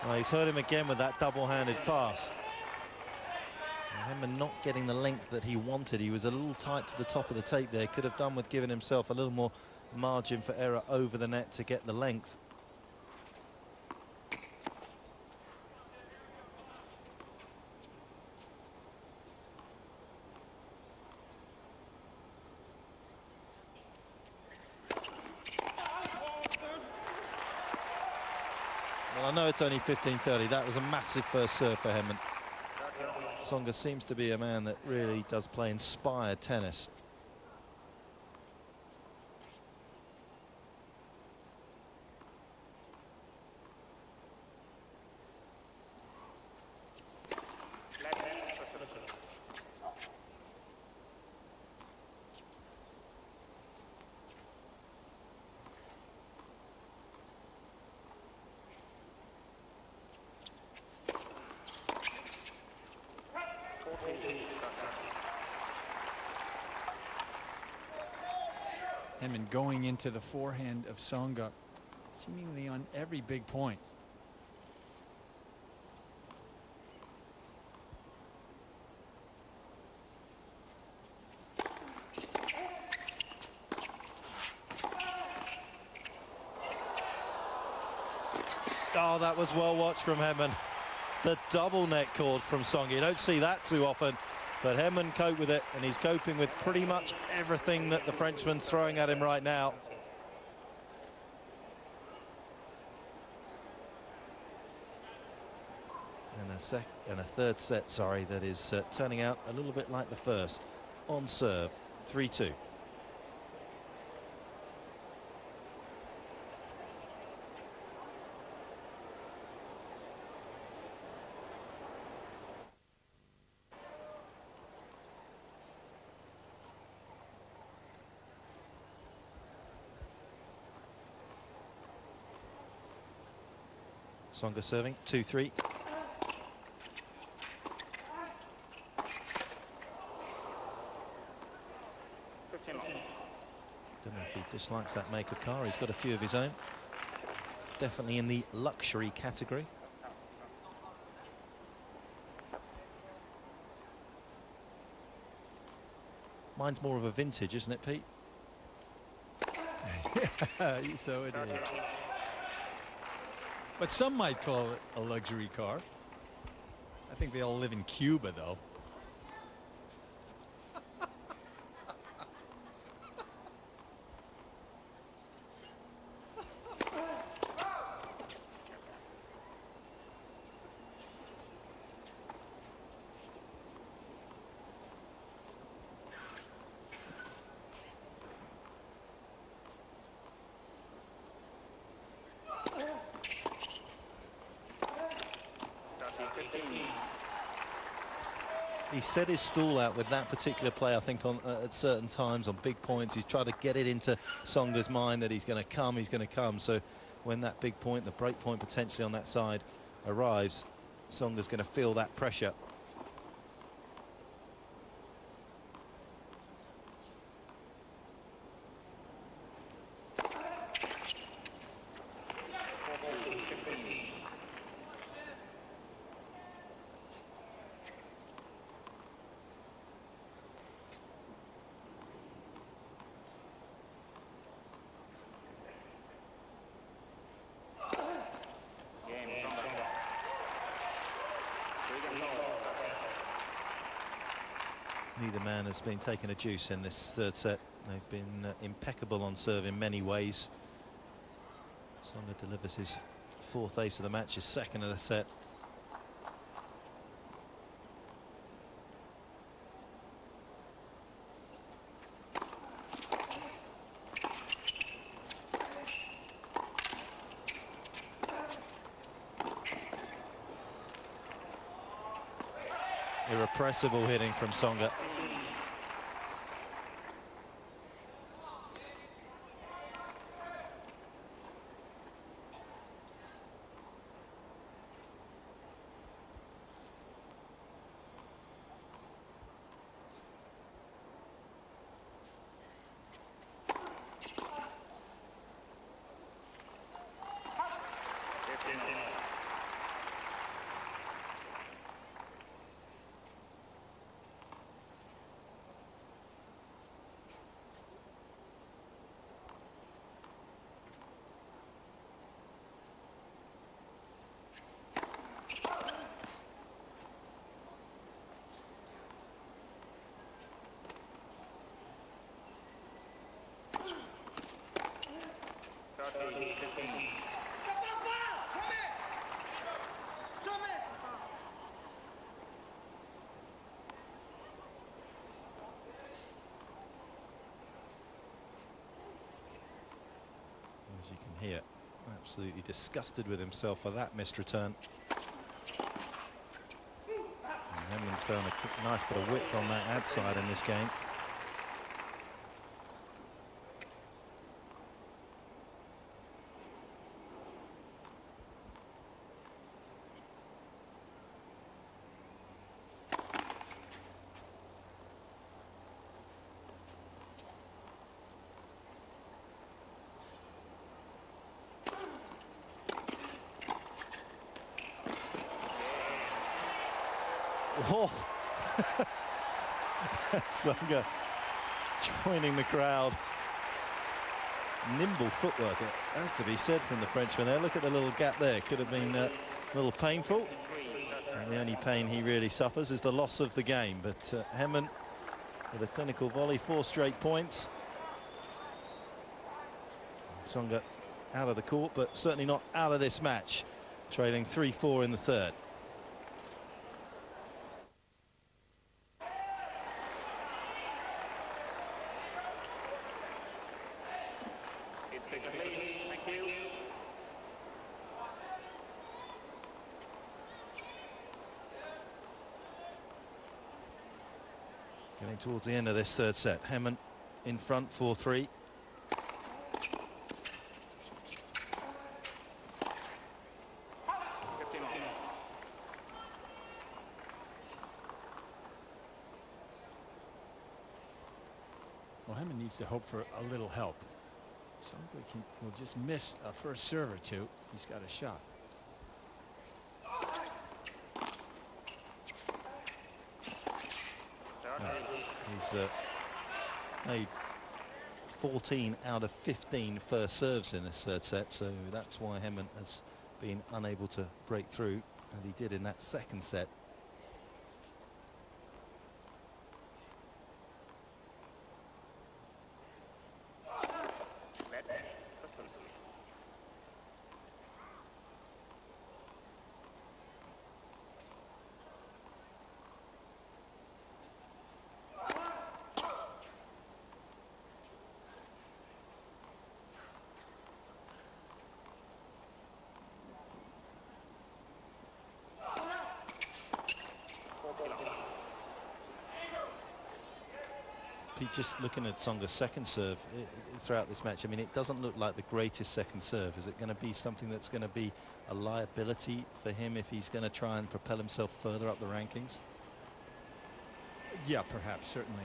Well, he's hurt him again with that double-handed pass. Henman not getting the length that he wanted. He was a little tight to the top of the tape there. Could have done with giving himself a little more margin for error over the net to get the length. Well, I know it's only 15-30. That was a massive first serve for Henman. Tsonga seems to be a man that really does play inspired tennis. Henman going into the forehand of Tsonga, seemingly on every big point. Oh, that was well watched from Henman. The double net cord from Tsonga. You don't see that too often, but Henman coped with it, and he's coping with pretty much everything that the Frenchman's throwing at him right now. And a third set, sorry, that is turning out a little bit like the first. On serve, 3-2. Tsonga serving, 2-3. Don't know if he dislikes that make of car. He's got a few of his own. Definitely in the luxury category. Mine's more of a vintage, isn't it, Pete? Yeah, so it is. But some might call it a luxury car. I think they all live in Cuba, though. He set his stall out with that particular play, I think, on at certain times on big points. He's tried to get it into Tsonga's mind that he's going to come, he's going to come. So when that big point, the break point potentially on that side arrives, Tsonga's going to feel that pressure. Neither man has been taking a juice in this third set. They've been impeccable on serve in many ways. Tsonga delivers his fourth ace of the match, his second of the set. Irrepressible hitting from Tsonga. As you can hear, absolutely disgusted with himself for that missed return. And henman's found a nice bit of width on that ad side in this game. Oh, Tsonga joining the crowd. Nimble footwork, it has to be said from the Frenchman there. Look at the little gap there. Could have been a little painful. And the only pain he really suffers is the loss of the game. But henman with a clinical volley, 4 straight points. Tsonga out of the court, but certainly not out of this match. Trailing 3-4 in the third. Getting towards the end of this third set. henman in front, 4-3. Well, henman needs to hope for a little help. Tsonga will just miss a first serve or two. He's got a shot. He's made 14 out of 15 first serves in this third set, so that's why henman has been unable to break through as he did in that second set. Just looking at Tsonga's second serve throughout this match, I mean, it doesn't look like the greatest second serve. Is it going to be something that's going to be a liability for him if he's going to try and propel himself further up the rankings? Yeah, perhaps, certainly.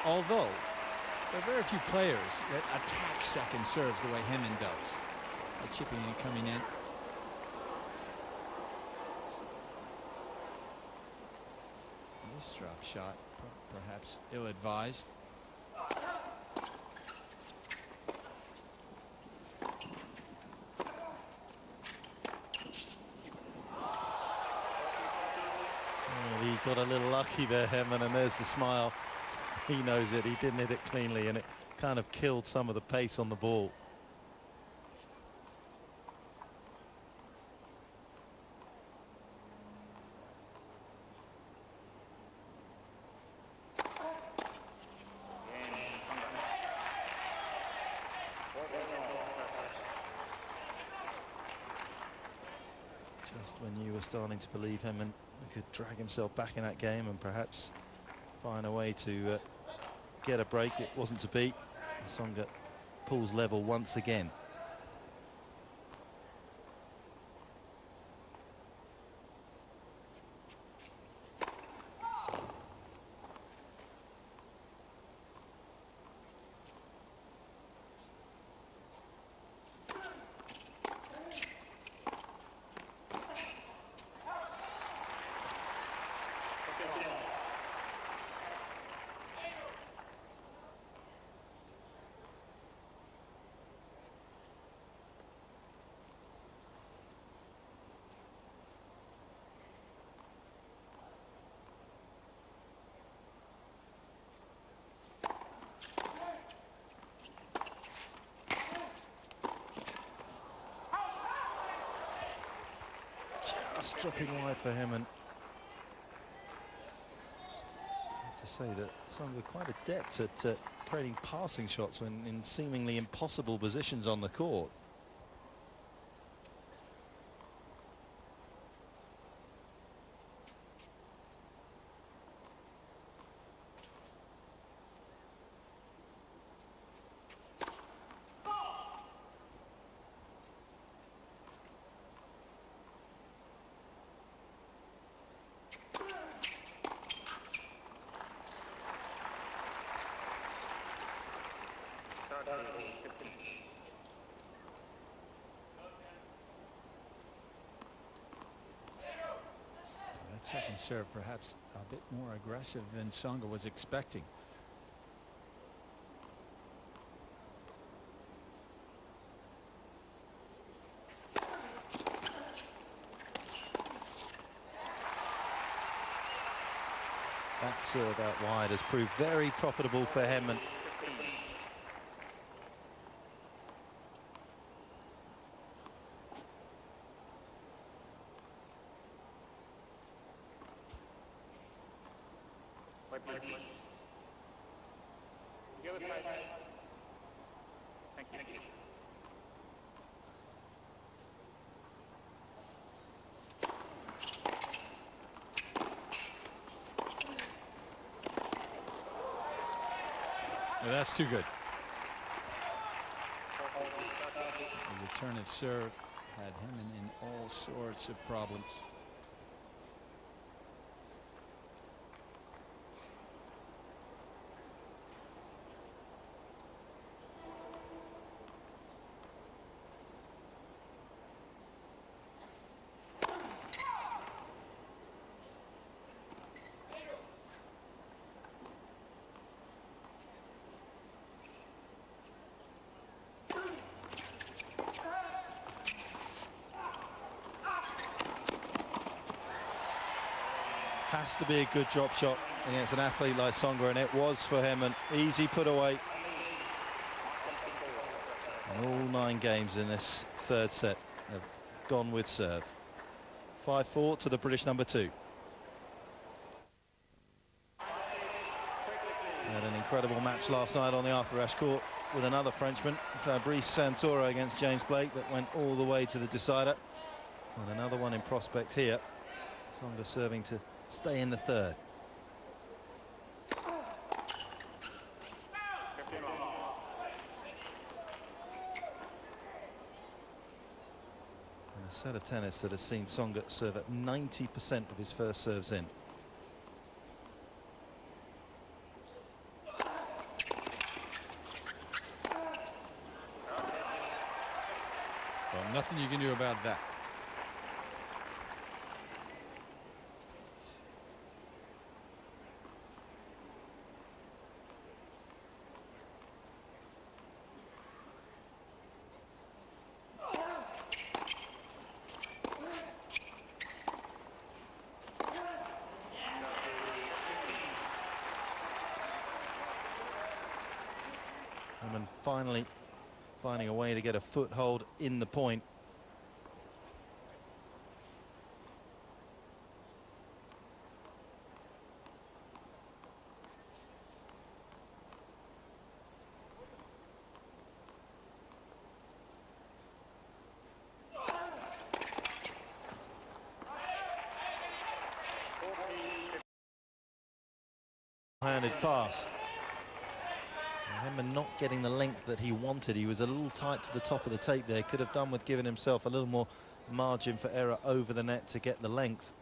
Although, there are very few players that attack second serves the way henman does. By chipping and coming in. This drop shot, perhaps ill-advised. Oh, he got a little lucky there, henman, and there's the smile. He knows it. He didn't hit it cleanly, and it kind of killed some of the pace on the ball. Just when you were starting to believe henman could drag himself back in that game and perhaps find a way to get a break, it wasn't to be. Tsonga pulls level once again. Just dropping wide for him, and I have to say that Tsonga quite adept at creating passing shots when in seemingly impossible positions on the court. That second serve perhaps a bit more aggressive than Tsonga was expecting. That serve out wide has proved very profitable for Henman. Thank you. Well, that's too good. The return of serve had Henman in all sorts of problems. Has to be a good drop shot against an athlete like Tsonga, and it was for him. An easy put away. And all 9 games in this third set have gone with serve. 5-4 to the British number 2. Had an incredible match last night on the Arthur Ashe court with another Frenchman, Fabrice Santoro, against James Blake, that went all the way to the decider. And another one in prospect here. Tsonga serving to stay in the third. And a set of tennis that has seen Tsonga serve at 90% of his first serves in. Well, nothing you can do about that. And finally finding a way to get a foothold in the point. Handed pass. Henman not getting the length that he wanted. He was a little tight to the top of the tape there. Could have done with giving himself a little more margin for error over the net to get the length.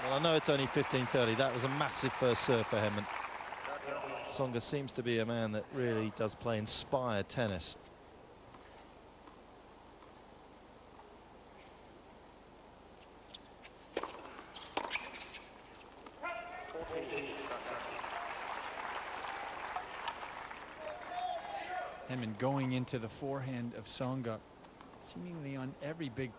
Well, I know it's only 15-30. That was a massive first serve for Henman. Tsonga seems to be a man that really does play inspired tennis. Henman going into the forehand of Tsonga, seemingly on every big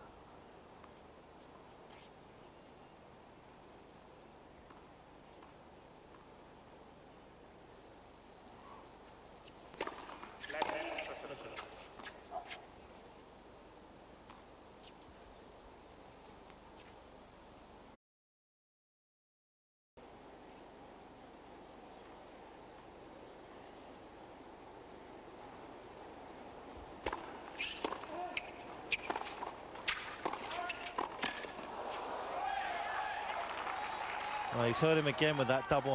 Well, he's hurt him again with that double